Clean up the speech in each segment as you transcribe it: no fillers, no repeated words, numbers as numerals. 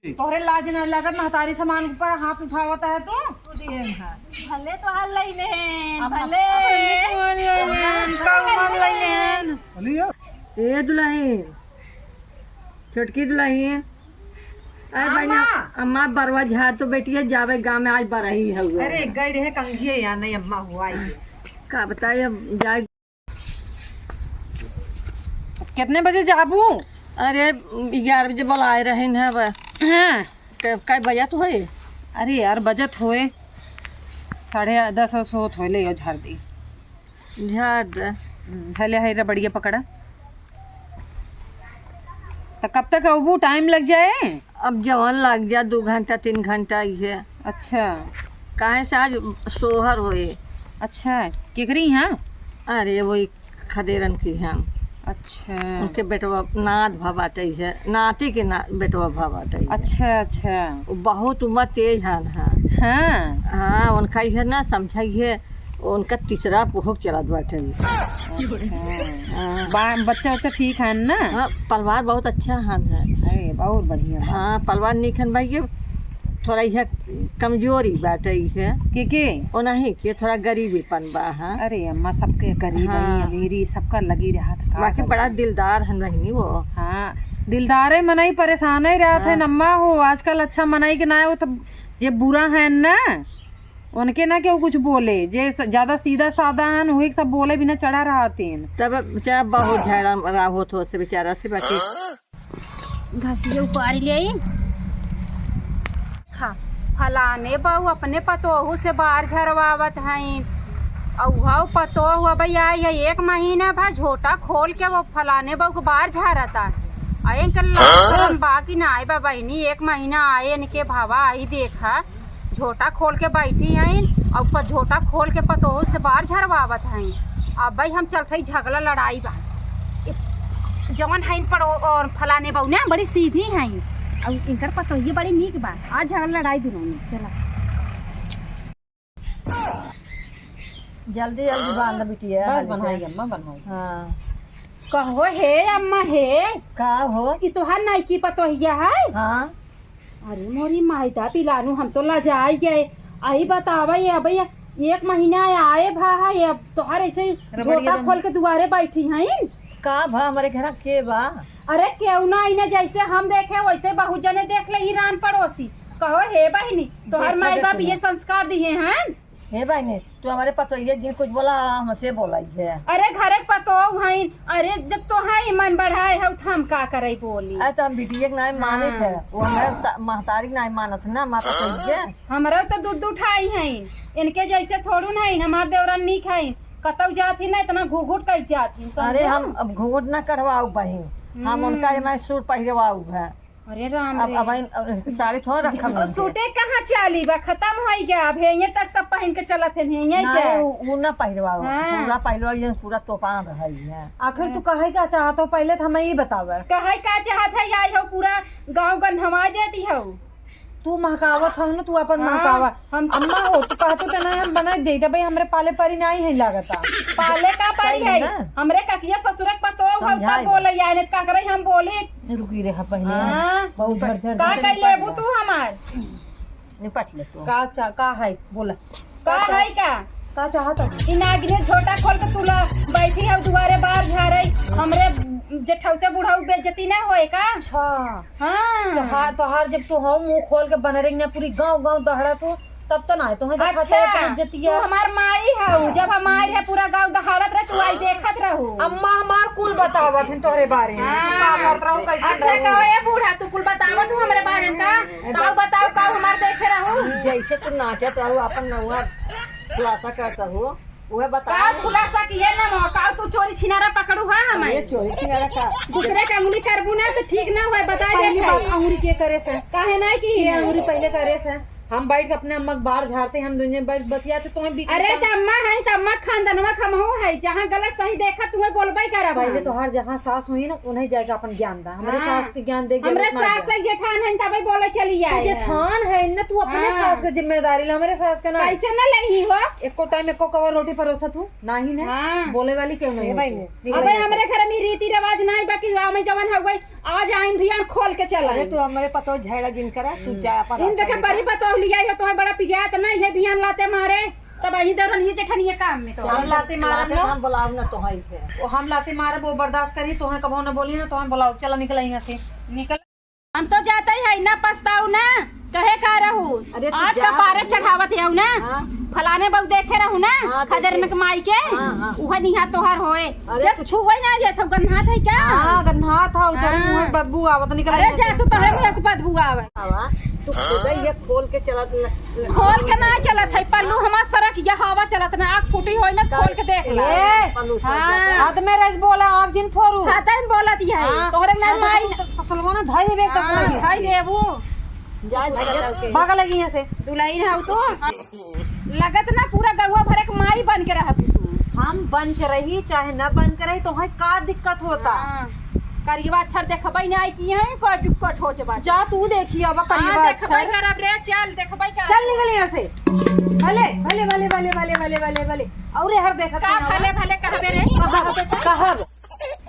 तोहरे लाज न लगत महतारी सामान ऊपर हाथ उठावता है तू भले तो हाल लई लेन भले ए दुल्हन छोटकी दुल्हन अरे भाई अम्मा बरवा झा तो बेटिया जावे गाँव में आज बरही है। अरे गई रहे कंघिए या नहीं अम्मा हुआ का बताइए जाए कितने बजे जाबू? अरे 11 बजे बुलाए रहे हैं हाँ कई बजा तो है। अरे यार बजट होए 10:30 होत होए ले झाड़ दी झाड़ दे हले है बढ़िया पकड़ा तो कब तक अबू टाइम लग जाए? अब जवान लग जा 2 घंटा 3 घंटा ये। अच्छा काहे से आज सोहर होए। अच्छा केकरी हैं? अरे वही खदेरन की हैं। अच्छा उनके बेटवा नाथ भवाटे है नाती के बेटवा भवाटे। अच्छा अच्छा वो बहुत उम्र तेज है। हाँ हाँ उनका है ना समझाइए उनका तीसरा पुहक चला बैठे। बच्चा बच्चा ठीक है ना? हाँ परिवार बहुत अच्छा है। अरे बहुत बढ़िया। हाँ परिवार निखन भाई थोड़ा यह कमजोरी बाटे है के वो नहीं कि थोड़ा गरीबीपन बा है। अरे अम्मा सबके गरीब हाँ। अमीरी सबका लगी रहा था बाकी बड़ा दिलदार है नहीं वो। हाँ दिलदारे मनाई परेशान ही रहा थे नम्मा हो आजकल अच्छा मनाई के ना वो तो जे बुरा है ना उनके ना क्यों कुछ बोले जे ज्यादा सीधा साधा है वही सब बोले बिना चढ़ा रहा थे तब बेचारा बहुत झगड़ा होत हो से बेचारा से बाकी घसिए उपारी ले हाँ फलाने बहू अपने पतोहू से बाहर झरवावत हैं और पतोहू भाई आई है 1 महीना भा झोटा खोल के वो फलाने बहू को बाहर झरता है बाकी ना आए बा बहनी 1 महीना आए इनके भावा आई देखा झोटा खोल के बैठी हैं और झोटा खोल के पतोहू से बाहर झरवावत हैं। अब भाई हम चलते झगड़ा लड़ाई बाज जवन है पर और फलाने बहू ना बड़ी सीधी हैं और इनकर पतोही बड़ी नीक बात आज झगड़ा लड़ाई दोनों चला जल्दी जल्दी बांध बिटिया बनाई अम्मा बनाई। हाँ कहो हे अम्मा हे का हो कि तोहार नाइकी पतोहिया है? हाँ अरे मोरी मायदा पिलानू हम तो लजाई गए आई बतावा ये अब 1 महीना आए भा है अब तोहार ऐसे झोटा खोल के दुआरे बैठी हैं का भा हमारे घर के बा। अरे क्यों ना इन्हें जैसे हम देखे वैसे बहु जने देख ले ईरान पड़ोसी कहो हे बहनी तोहर माई बाप ये संस्कार दिए हैं। हे बहनी तू हमारे पतोहिया जी कुछ बोला हमसे बोलाई है। अरे घरे पतो हैं अरे जब तो है मन बढ़ाए है तो हम का करे बोली। अरे तो हम बिटिया के नाम माने थे वो हमारे महतारी के नाम मानत ना माता पतोहिया हमारा तो दूध उठाई हैं इनके जैसे थोड़ू नहीं हमारे देवरन नीक है कतौ जाती ना इतना घूघूट कर जाती। अरे हम अब घूंघट न करवाऊ बहन हम उनका मैं सूट पहिरवाऊ है। अरे राम अब साड़ी थोड़ा रखम सूटे कहाँ चाली बा खत्म हो गया अब ये तक सब पहन के चलत है वो न पहिरवाऊ पूरा पहिरवाऊ पूरा तोपान रही है। आखिर तू कहे क्या चाहत हो पहले तो हमें ये बतावे कहे का चाहत है आई हो पूरा गाँव गन्हवा जाती हो तू महकावत हो ना तू अपन महकावा हम अम्मा हो तू कहतो तो ना हम बना दे भाई हमरे पाले परी नहीं है लागता पाले का पड़ी है हमरे ककिया ससुरक पतो हो तब बोले यार ने का करे हम बोले रुकी रे पहले बहुत झरझर का कह लेबू तू हमार निपट ले तू का है बोला का है का चाहत इनागिने छोटा खोल के तुला बैठी है दुआरे बाहर झारे हमरे जेठौते बुढ़ाऊ बेइज्जती ना होए का? अच्छा हाँ तोहार जब तू हो मुंह खोल के बन रही ना पूरी गांव दहाड़ा तू तब तो ना तो तू हमार माई है जब हमार है पूरा गांव दहाड़त रहे तू आई देखत रहू अम्मा हमार कुल बतावत है तोहरे बारे में का करत रहू कैसे अच्छा कहो ये बूढ़ा तू कुल बतावत तू हमरे बारे में का बताओ का हमार देखे रहू जैसे तू नाचत रहू अपन नौआ खुलासा करता हो वह बता का खुलासा किए ना मौका तू चोरी छिनारा पकड़ू है हमें ये चोरी छिनारा का दूसरे का अंगुली करबू ना तो ठीक ना होए बता दे अंगुली के करे से काहे ना कि अंगुली पहले करे से हम बैठ के अपने अम्मा के बाहर झाड़ते, हम दोनों बैठ बतियाते, तुम्हें बीच में अरे त अम्मा है त अम्मा खानदनवा खमहो है, जहाँ गलत सही देखा तुम्हें बोलबे करब। पहले तो हर जहाँ सास हुई ना उन्हें जाके अपन ज्ञान दा, हमारे हाँ। सास के ज्ञान दे हमरे सास है जेठान है तबे बोले चली आए। जेठान है ना, तू अपने हाँ। सास का जिम्मेदारी ले, हमारे सास का ना। कैसे न लही हो? एको टाइम एको कवर रोटी परोसत हूँ नहीं ना, हाँ। बोले वाली क्यों नहीं भाई ने। अबे हमरे घर में रीति रिवाज नहीं, बाकी गाँव में जवन हो गई आज आइन भी आन खोल के चला। अरे तू हमारे पतो झेड़ा जिन करा, तू चाय अपन इन देखे बड़ी बतौल लिया है, तुम्हें बड़ा पिजात नहीं है बियान लाते मारे तब अही दरन ये जेठनिया काम में तो हम लाते मारब ना, हम बुलाओ ना तो है थे। वो हम लाते मारब, वो बर्दाश्त करी, तुम्हें कबो न बोली ना, तुम्हें बुलाओ, चला निकल यहाँ से निकल। हम तो जाते ही ना पछताऊ ना, कहे का रहू अरे तू आज जा का पारे चढ़ावत है ना, हाँ। फलाने बहु देखे रहू ना हाँ, खदरनक माई के हाँ। उह निहा तोहर होए अरे जस छुवे ना जे तो गन्हा था क्या। हाँ गन्हा था उधर, हाँ। मुँह बदबू आवत, निकल अरे जा तू तोहरे मुंह से बदबू आवे। हवा तू खुद ही ये खोल के चला खोल के ना चलत है पल्लू हमार सड़क या हवा चलत ना, आँख फूटी होई ना खोल के देख ले। हाँ। हाथ में रख बोला आँख जिन फोरू खाता में बोलत है हाँ। तोहरे ना माई तसलवा ना धाई देबे हाँ, भाई देबू जाए भैया भागा लगी यहाँ से। दुल्हन है तो लगत ना पूरा गरुआ भरे के माई बन के रह हम बन के रही चाहे न बन के रही, तुम्हें का दिक्कत होता। करिएवा अक्षर देखबै नहीं की है कट हो जबा जा तू देखी अब करिएवा देखबै अच्छा, करब रे चल देखबै करब चल निकल यहाँ से। भले भले भले भले भले भले भले भले और हर देखत का भले भले कहबे रे कहब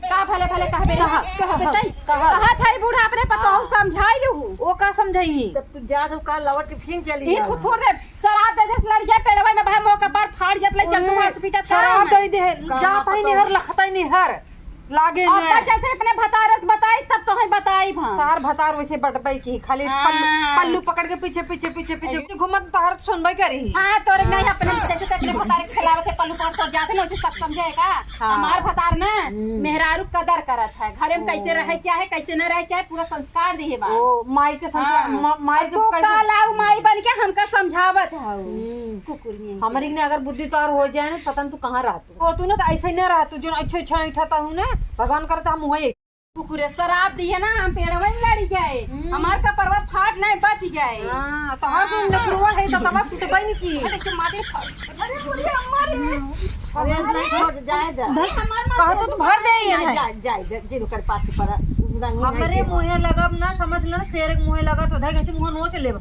का भले भले कहबे रे कहबे कहा थाई बूढ़ा अपने पतो समझाई लहू वो का समझाई। तब तू जा तो का लवट के फिर चली ई जा। थोड़े शराब दे दे लड़िया पेड़वा में भाई मौका पर फाड़ जत ले चल तू हॉस्पिटल शराब दे दे जा पाई निहर लखतई निहर लागे अब न चलते अपने भतारस बताई तब तो है बताई भां तार भतार वैसे बटबई की खाली हाँ। पल्लू पकड़ के पीछे पीछे पीछे पीछे घुमत तार सुनबई करी। हाँ तोरे नहीं अपने जैसे तकरे भतार खिलावत है पल्लू पर जाते ना उसे सब समझेगा। हमार भतार ना मेहरारू कदर करत है, घरे में कैसे रहे चाहे कैसे न रहे चाहे पूरा संस्कार दिए बा। ओ माई के संस्कार माई तू के का लाऊ माई बन के हमका समझावत है कुकुर में हमारी ने अगर बुद्धि तार हो जाए ना पता न तू कहाँ रहतू हो, तू ना तो ऐसे ही न रहतू जो अच्छे अच्छा उठाता हूँ ना, भगवान करता हम वही कुकुरे शराब दिए ना हम पेड़वा में लड़ी जाए हमार का परवा फाट नहीं बच जाए। हां तो हर कोई नखरुआ है तो तब टूटबई नहीं की। अरे से माटी अरे बुढ़िया हमारे अरे छोड़ जाए जा कहा तो भर दे ये है जाए जाए जिन कर पास पर हमरे मुंहे लगब ना समझ लो शेर के मुंहे लगत उधर कहते मुंह नोच ले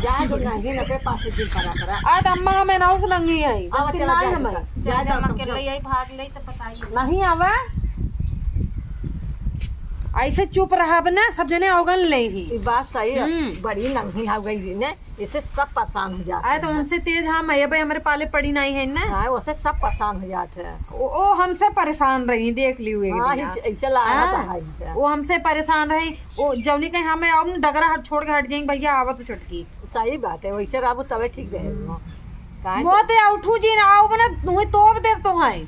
जाए तो नंगे न के पास दिन करा आज अम्मा हमें नाउ से नंगी है आवा जल्दी चला नहीं जाए हमें जा जा के ले आई भाग ले तो बताइए नहीं आवा ऐसे चुप रहब ना सब जने अवगन ले ही। ये बात सही है, बड़ी नंगी हो गई ने इससे सब परेशान हो जाते आए तो उनसे तेज हम है भाई हमारे पाले पड़ी नहीं है ना। हैं उससे सब परेशान हो जाते हैं। ओ हमसे परेशान रही देख ली हुई हाँ ऐसे लाया था वो हमसे परेशान रही वो जवनी कहीं हमें आओ डगरा हट छोड़ के हट जाएंगे भैया आवत छुटकी। सही बात है वैसे राबू तबे ठीक रहे वो ते उठू जी ना आओ बना तू तोप दे तो है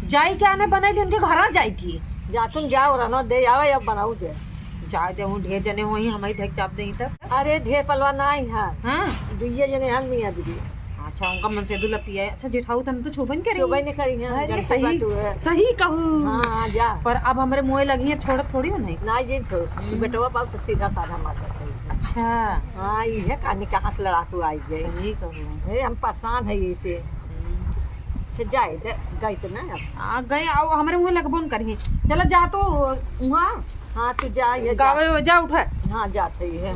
जाई क्या ने बनाई थी उनके घर जाई की जा तुम जाओ रहना दे आवे अब बनाऊ दे जाए दे ढेर जने होई हमारी धक चाप दे तक। अरे ढेर पलवा नहीं है हां दुइये जने हम मियां बीबी। अच्छा उनका मन से दुलपी है। अच्छा जेठाऊ तने तो छोबन करी जो नहीं करी है अरे सही सही कहूं हां जा पर अब हमारे मुंह लगी है छोड़ थोड़ी हो नहीं ना ये छोड़ बेटवा बाप तो सीधा साधा मारता है। अच्छा हां ये कहानी कहां से लड़ाकू आई गई सही कहूं अरे हम परेशान है इसे से जाए दे गई तो ना आ गए आओ हमारे मुंह लगबोन करी चलो जा तो वहां। हाँ तू जा ये गावे जा उठा हाँ जाते ही है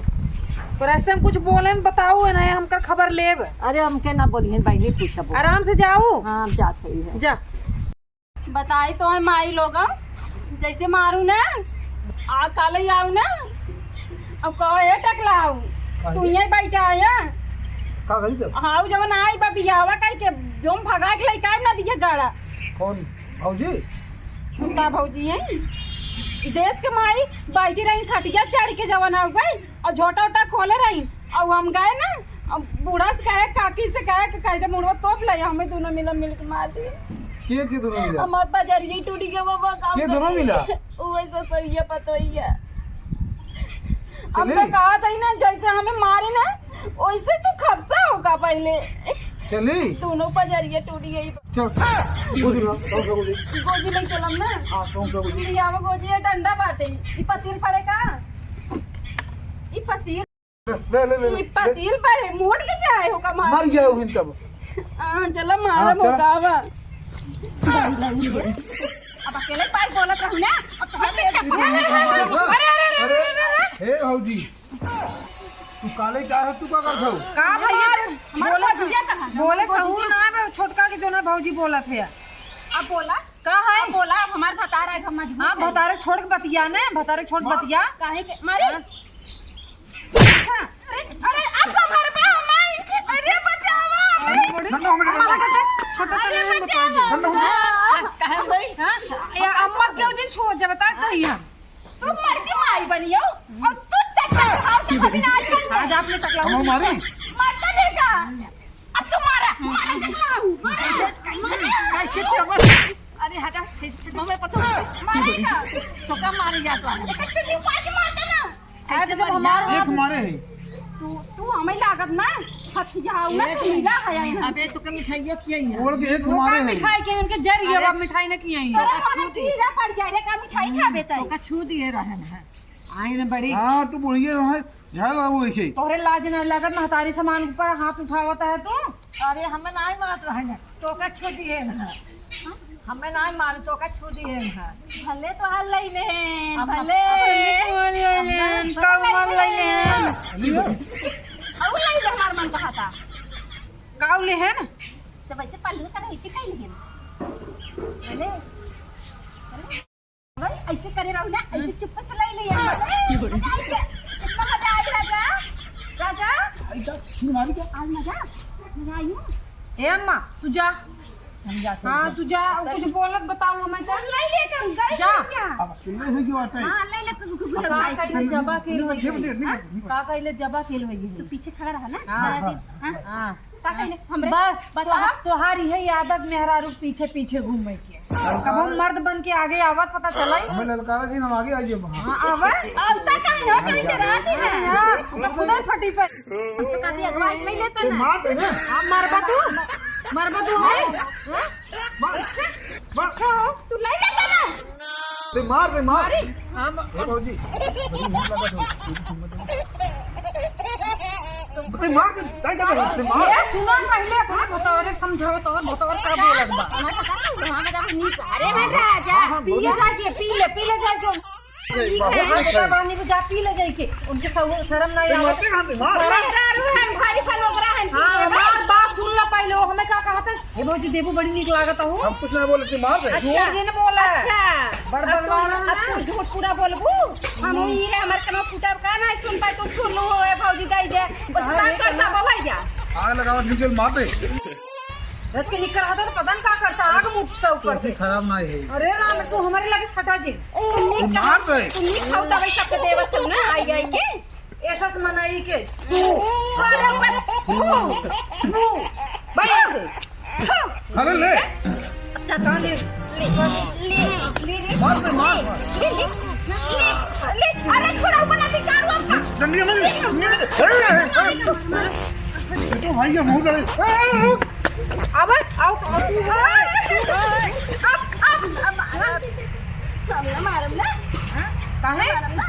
तो रास्ते में कुछ बोले बताओ ना हमका खबर लेब। अरे हमके ना बोलिए भाई नहीं पूछा आराम से जाओ हाँ हम जाते ही है जा बताई तो है माई लोग जैसे मारू ना आ काले आऊ ना अब कहे टकलाऊ तू यही बैठा है का गई जब हाँ जब आई बा बियावा कह के जोम भगा के लई काहे ना दिए गाड़ा कौन भौजी का भौजी है देश के माई बैठी रही खटिया चढ़ के जवन आ गई और झोटा उटा खोले रही और हम गए ना अब बूढ़ा से कहे काकी से कहे कि कह दे मुड़वा तोप ले हमें दोनों मिल के मार दिए के दोनों मिला हमार बाजारी टूटी के बाबा काम के दोनों मिला वो ऐसा सही है पता ही है। अब चली? मैं कहा था ना जैसे हमें मारे ना वैसे तो खपसा होगा पहले चली दोनों बाजारी टूटी गई चल गोदी ना तो गोदी गोजी नहीं चलम ना हां तो गोदी लिया गोजी डंडा बाटे ई पतील पड़ेगा ई पतील ले पतील पर मोड़ के चाहे होगा मर गया हुई तब। चलो मारा मोटावा अब अकेले पाई बोलत रहू ना अब तो अरे हे हौजी तू काले का है तू का कर दो का भैया हमारा भौजिया कहां बोले सहूर ना है छोटका के जो ना भौजी बोलत है अब बोला का है अब बोला अब हमार भतारा है हम हाँ भतारे छोड़ के बतिया ने भतारे छोड़ बतिया काहे के मारे अच्छा अरे अब संभार पे हमारी अरे बचावा छोटा तने बता दे कहे भाई हां अम्मा क्यों दिन छोड़ जा बता कही हम तू मर के माई बनियो और तू चक्कर खाओ के कभी ना आज आपने टकला हम मारी मारता देखा अब तू मारा मारा कैसे चबत अरे हटा मम्मी पता मारेगा तो कब मारे जाता है चुन्नी पास मारता ना कैसे जब हमारा एक मारे है तू हमें लागत ना हथियाऊ ना मिला है अबे तो कम मिठाइयां किया ही बोल के एक मारे है मिठाई के उनके जरिए अब मिठाई ना किया ही अरे हम पीरा पड़ जाए रे का मिठाई खाबे त तो का छू दिए रहन है आई ने बड़ी हां तू बोलिए रहा झाल वो है तोरे लाज ना लगत महतारी सामान ऊपर हाथ उठावत है तू अरे हमें ना मारत रहन तो का छू दिए ना हमें ना मार तो का छू दिए ना भले तो हाल ले ले भले कब मन ले और ले हमार मन कहा था काव ले है ना तो वैसे पल्लू का रही कहीं नहीं भले भाई ऐसे करे रहो ना ऐसे चुप से ले लिया कितना मजा आया राजा राजा मारी क्या आज मजा आयू ए अम्मा तू जा हाँ तू जा कुछ बोलत बताऊ हमें तो नहीं लेकर गए जा क्या अब सुनले है क्यों आता है हां ले ले तू का कइले जबा खेल होई का कइले जबा खेल होई तू पीछे खड़ा रहा ना हाँ, जरा जी हां हां का कहले हमरे बस बता तोहारी है आदत मेहरारू पीछे पीछे घूमे के कब हम मर्द बन के आगे आवत पता चला हमें ललकारा जी हम आगे आइए वहां हाँ आवत अब तक कहीं हो कहीं डराती है हाँ खुदा फटी पे तो कर दिया अगवा नहीं लेता ना मार दे ना हाँ मरबा तू है अच्छा हो तू नहीं लेता ना ते मार दे मार हाँ ए भौजी ते मार दे काय कर ते मार ये सुना पहले अपने बतौर समझाओ तो बतौर का बोलत बा हमारा पता नहीं वहां में नी अरे मैं राजा पिए जाके पी ले जाके बेटा बानी को जा पी ले जाके उनके शर्म नहीं आवत मेहरारू है भाई सनोगरा है हाँ हमार बात सुन ला पहले हमें क्या कहा था ये भौजी देबू बड़ी नीक लागत हूँ हम कुछ नहीं बोले ते मार दे जोर दिन बोला अच्छा बड़ बड़वाना अब तू झूठ पूरा बोलबू हम ही रे हमर कनो फुटब का ना सुन पाए तो सुन लो ए भौजी दई दे बस ता करता बोलाई जा आग लगाओ निकल मार दे रच के निकल आता तो पता नहीं क्या करता आग मुझसे ऊपर से खराब ना है अरे राम तू हमारे लगे फटा जी तू मार दे तुम नहीं खाओ दवाई सबके देवत हो ना आई आई के ऐसा से मनाई के अरे मत अरे ले अच्छा कौन ले ले मार दे मार ले अरे थोड़ा ऊपर ना दिखाओ आपका डंडी में तो भाई ये मुंह दे अब आओ सामने मारम ना काहे मारम ना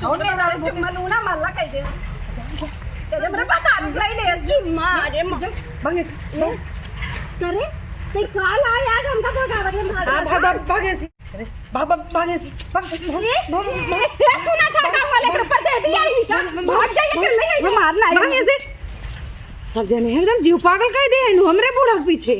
और मेरा चुम्मलूना मल्ला कह दे तेरे मेरे पता नहीं ले जुम्मा अरे बंगे करे ते काल आया हमका भगावत है मार भागे से भागे से सुना था काम वाले के ऊपर से भी आई भाग जाइए कर नहीं मारना है भागे से सब जने एकदम जीव पागल कर दे हमरे बूढ़ा के पीछे